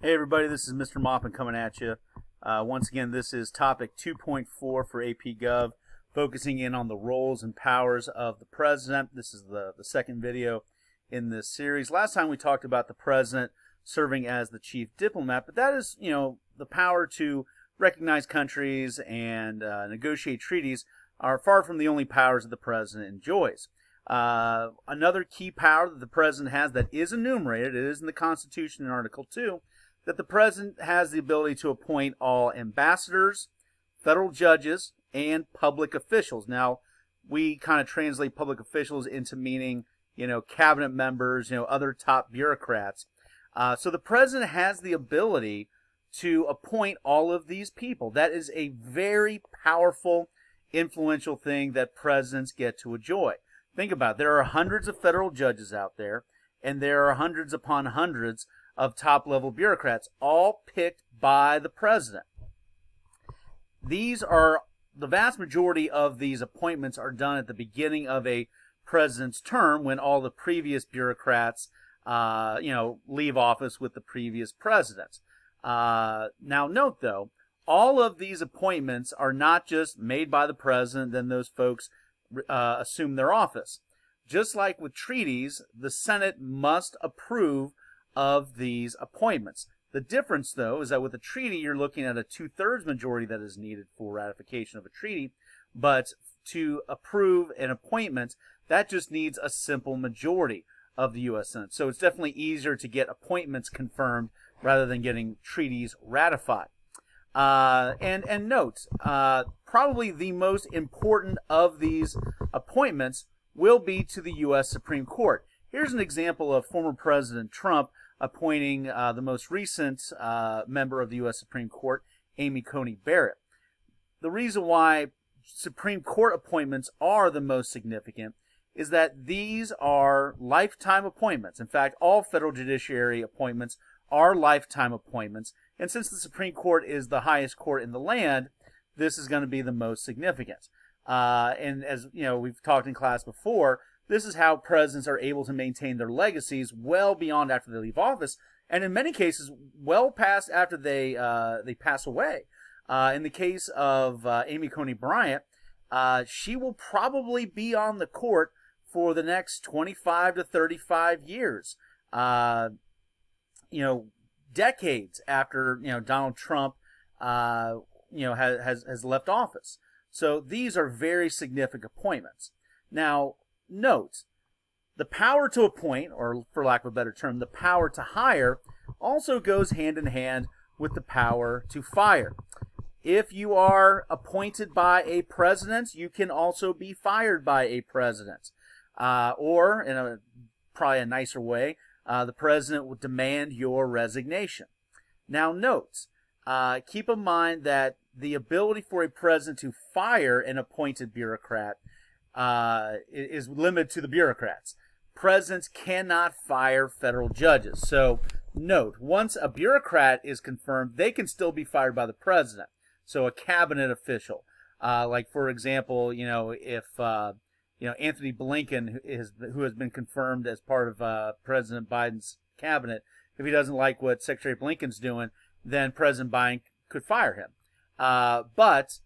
Hey everybody, this is Mr. Moppin coming at you. Once again, this is topic 2.4 for AP Gov, focusing in on the roles and powers of the president. This is the second video in this series. Last time we talked about the president serving as the chief diplomat, but that is, the power to recognize countries and negotiate treaties are far from the only powers that the president enjoys. Another key power that the president has that is enumerated, it is in the Constitution in Article 2, that the president has the ability to appoint all ambassadors, federal judges, and public officials. Now, we kind of translate public officials into meaning, cabinet members, other top bureaucrats. So the president has the ability to appoint all of these people. That is a very powerful, influential thing that presidents get to enjoy. Think about it. There are hundreds of federal judges out there, and there are hundreds upon hundreds of top-level bureaucrats, all picked by the president. The vast majority of these appointments are done at the beginning of a president's term when all the previous bureaucrats, leave office with the previous president. Now, note, though, all of these appointments are not just made by the president, then those folks assume their office. Just like with treaties, the Senate must approve of these appointments. The difference, though, is that with a treaty, you're looking at a 2/3 majority that is needed for ratification of a treaty, but to approve an appointment, that just needs a simple majority of the U.S. Senate. So it's definitely easier to get appointments confirmed rather than getting treaties ratified. And note, probably the most important of these appointments will be to the U.S. Supreme Court. Here's an example of former President Trump appointing the most recent member of the U.S. Supreme Court, Amy Coney Barrett. The reason why Supreme Court appointments are the most significant is that these are lifetime appointments. In fact, all federal judiciary appointments are lifetime appointments. And since the Supreme Court is the highest court in the land, this is going to be the most significant. And as we've talked in class before, this is how presidents are able to maintain their legacies well beyond after they leave office, and in many cases, well past after they pass away. In the case of Amy Coney Bryant, she will probably be on the court for the next 25 to 35 years. Decades after Donald Trump has left office. So these are very significant appointments. Now, note, the power to appoint, or for lack of a better term, the power to hire, also goes hand in hand with the power to fire. If you are appointed by a president, you can also be fired by a president. Or, in probably a nicer way, the president will demand your resignation. Now, note, keep in mind that the ability for a president to fire an appointed bureaucrat is limited to the bureaucrats. Presidents cannot fire federal judges. So note, once a bureaucrat is confirmed, they can still be fired by the president. So a cabinet official, like for example, if Anthony Blinken, who has been confirmed as part of President Biden's cabinet, if he doesn't like what Secretary Blinken's doing, then President Biden could fire him. But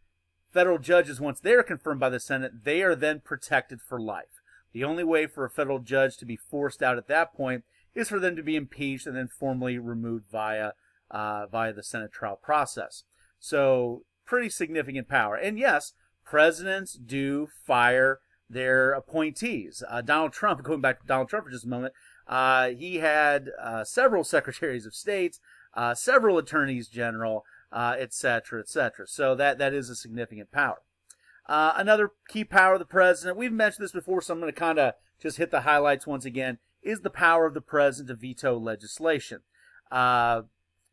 federal judges, once they're confirmed by the Senate, they are then protected for life. The only way for a federal judge to be forced out at that point is for them to be impeached and then formally removed via the Senate trial process. So, pretty significant power. And yes, presidents do fire their appointees. Donald Trump, going back to Donald Trump for just a moment, he had several secretaries of state, several attorneys general, etc., etc. So that is a significant power. Another key power of the president, we've mentioned this before, so I'm going to kind of just hit the highlights once again, is the power of the president to veto legislation.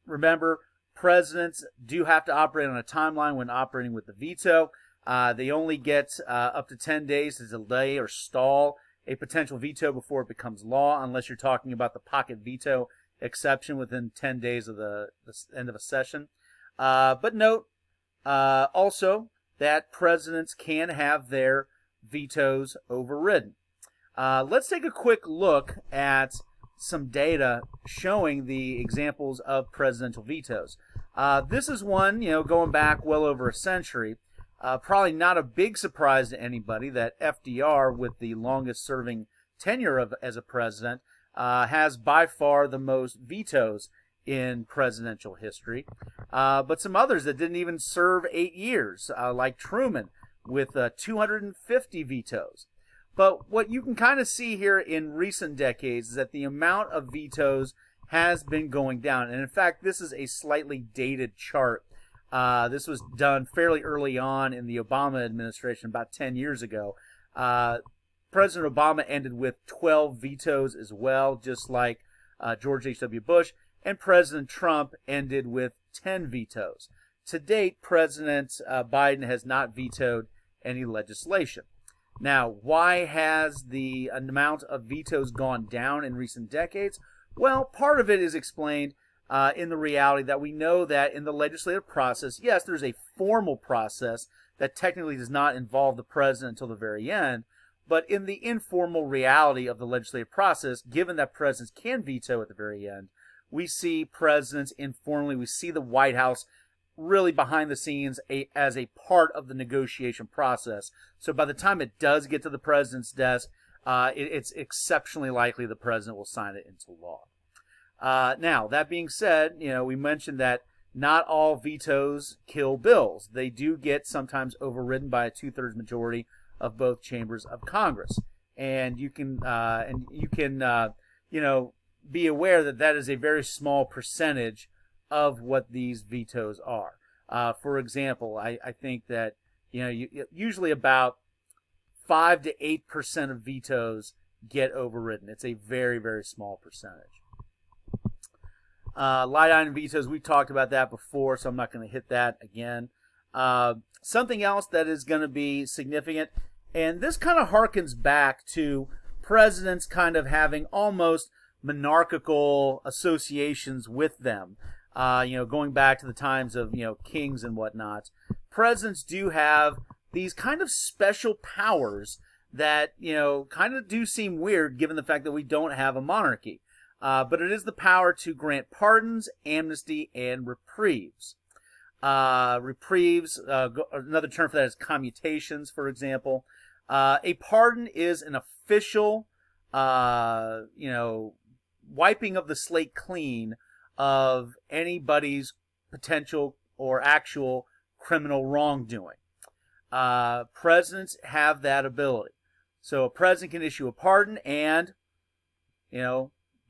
Remember, presidents do have to operate on a timeline when operating with the veto. They only get up to 10 days to delay or stall a potential veto before it becomes law, unless you're talking about the pocket veto exception within 10 days of the end of a session. But note also that presidents can have their vetoes overridden. Let's take a quick look at some data showing the examples of presidential vetoes. This is one, going back well over a century. Probably not a big surprise to anybody that FDR, with the longest serving tenure as a president, has by far the most vetoes in presidential history. But some others that didn't even serve 8 years, like Truman, with 250 vetoes. But what you can kind of see here in recent decades is that the amount of vetoes has been going down. And in fact, this is a slightly dated chart. This was done fairly early on in the Obama administration, about 10 years ago. President Obama ended with 12 vetoes as well, just like George H.W. Bush. And President Trump ended with 10 vetoes. To date, President Biden has not vetoed any legislation. Now, why has the amount of vetoes gone down in recent decades? Well, part of it is explained in the reality that we know that in the legislative process, yes, there's a formal process that technically does not involve the president until the very end, but in the informal reality of the legislative process, given that presidents can veto at the very end, we see presidents informally, we see the White House really behind the scenes as a part of the negotiation process. So by the time it does get to the president's desk, it's exceptionally likely the president will sign it into law. Now, that being said, we mentioned that not all vetoes kill bills. They do get sometimes overridden by a 2/3 majority of both chambers of Congress. And you can be aware that that is a very small percentage of what these vetoes are. For example, I think that usually about 5 to 8% of vetoes get overridden. It's a very, very small percentage. Light item vetoes, we talked about that before, so I'm not going to hit that again. Something else that is going to be significant, and this kind of harkens back to presidents kind of having almost monarchical associations with them. Going back to the times of, kings and whatnot. Presidents do have these kind of special powers that, kind of do seem weird given the fact that we don't have a monarchy. But it is the power to grant pardons, amnesty, and reprieves. Reprieves, another term for that is commutations, for example. A pardon is an official, wiping of the slate clean of anybody's potential or actual criminal wrongdoing. Presidents have that ability. So a president can issue a pardon and,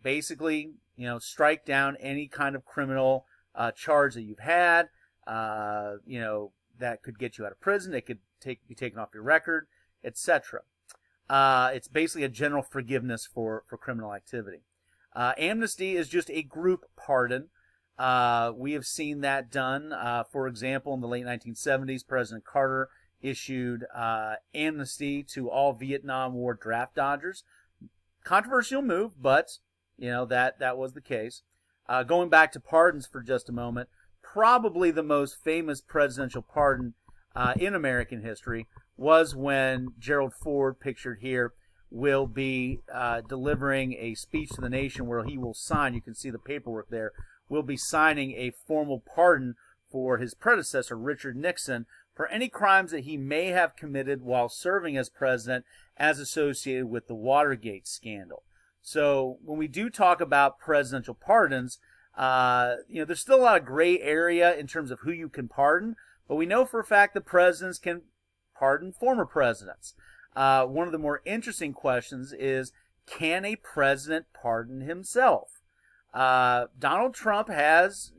basically, strike down any kind of criminal charge that you've had, that could get you out of prison. It could be taken off your record, etc. It's basically a general forgiveness for criminal activity. Amnesty is just a group pardon. We have seen that done. For example, in the late 1970s, President Carter issued amnesty to all Vietnam War draft dodgers. Controversial move, but that was the case. Going back to pardons for just a moment, probably the most famous presidential pardon in American history was when Gerald Ford, pictured here, will be delivering a speech to the nation where he will sign, you can see the paperwork there, will be signing a formal pardon for his predecessor, Richard Nixon, for any crimes that he may have committed while serving as president as associated with the Watergate scandal. So when we do talk about presidential pardons, there's still a lot of gray area in terms of who you can pardon, but we know for a fact that presidents can pardon former presidents. One of the more interesting questions is, can a president pardon himself? Donald Trump has,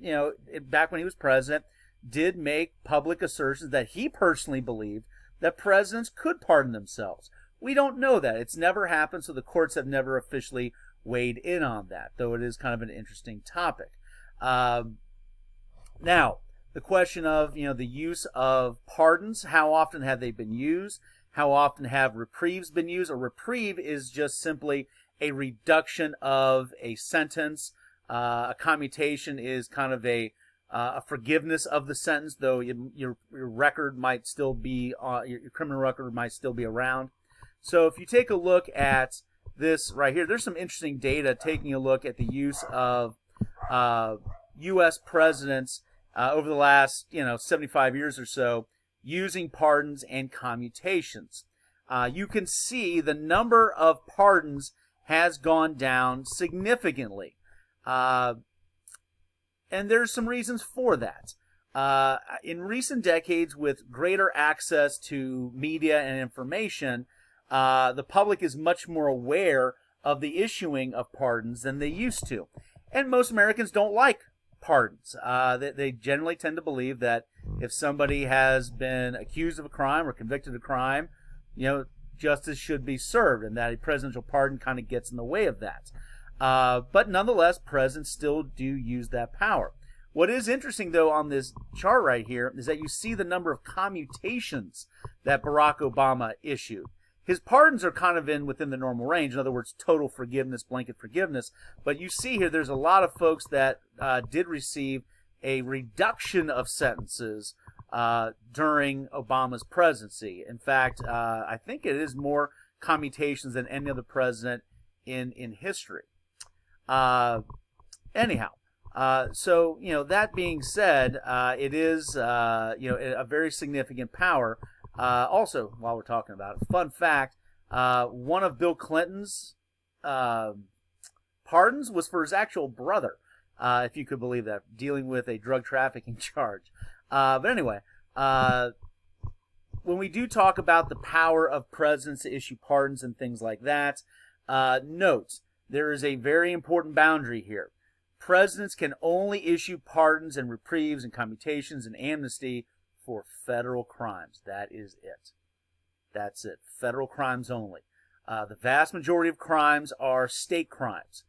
back when he was president, did make public assertions that he personally believed that presidents could pardon themselves. We don't know that. It's never happened, so the courts have never officially weighed in on that, though it is kind of an interesting topic. Now, the question of, the use of pardons, how often have they been used? How often have reprieves been used? A reprieve is just simply a reduction of a sentence. A commutation is kind of a forgiveness of the sentence, though your record might still be, your criminal record might still be around. So if you take a look at this right here, there's some interesting data taking a look at the use of U.S. presidents over the last 75 years or so using pardons and commutations. You can see the number of pardons has gone down significantly. And there's some reasons for that. In recent decades, with greater access to media and information, the public is much more aware of the issuing of pardons than they used to. And most Americans don't like pardons. They generally tend to believe that if somebody has been accused of a crime or convicted of a crime, justice should be served, and that a presidential pardon kind of gets in the way of that. But nonetheless, presidents still do use that power. What is interesting, though, on this chart right here is that you see the number of commutations that Barack Obama issued. His pardons are kind of within the normal range, in other words, total forgiveness, blanket forgiveness. But you see here, there's a lot of folks that did receive a reduction of sentences during Obama's presidency. In fact, I think it is more commutations than any other president in history. Anyhow, so that being said, it is a very significant power. Also, while we're talking about it, fun fact: one of Bill Clinton's pardons was for his actual brother, if you could believe that, dealing with a drug trafficking charge. But anyway, when we do talk about the power of presidents to issue pardons and things like that, note there is a very important boundary here. Presidents can only issue pardons and reprieves and commutations and amnesty for federal crimes. That is it. That's it. Federal crimes only. The vast majority of crimes are state crimes.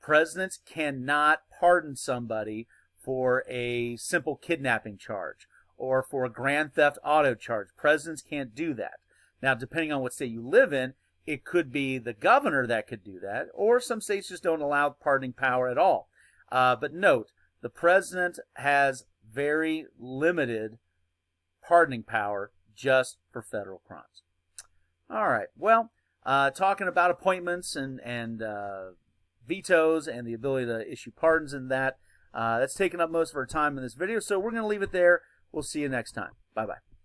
Presidents cannot pardon somebody for a simple kidnapping charge or for a grand theft auto charge. Presidents can't do that. Now, depending on what state you live in, it could be the governor that could do that, or some states just don't allow pardoning power at all. But note, the president has very limited pardoning power just for federal crimes. All right. Well, talking about appointments and vetoes and the ability to issue pardons and that's taken up most of our time in this video, so we're going to leave it there. We'll see you next time. Bye-bye.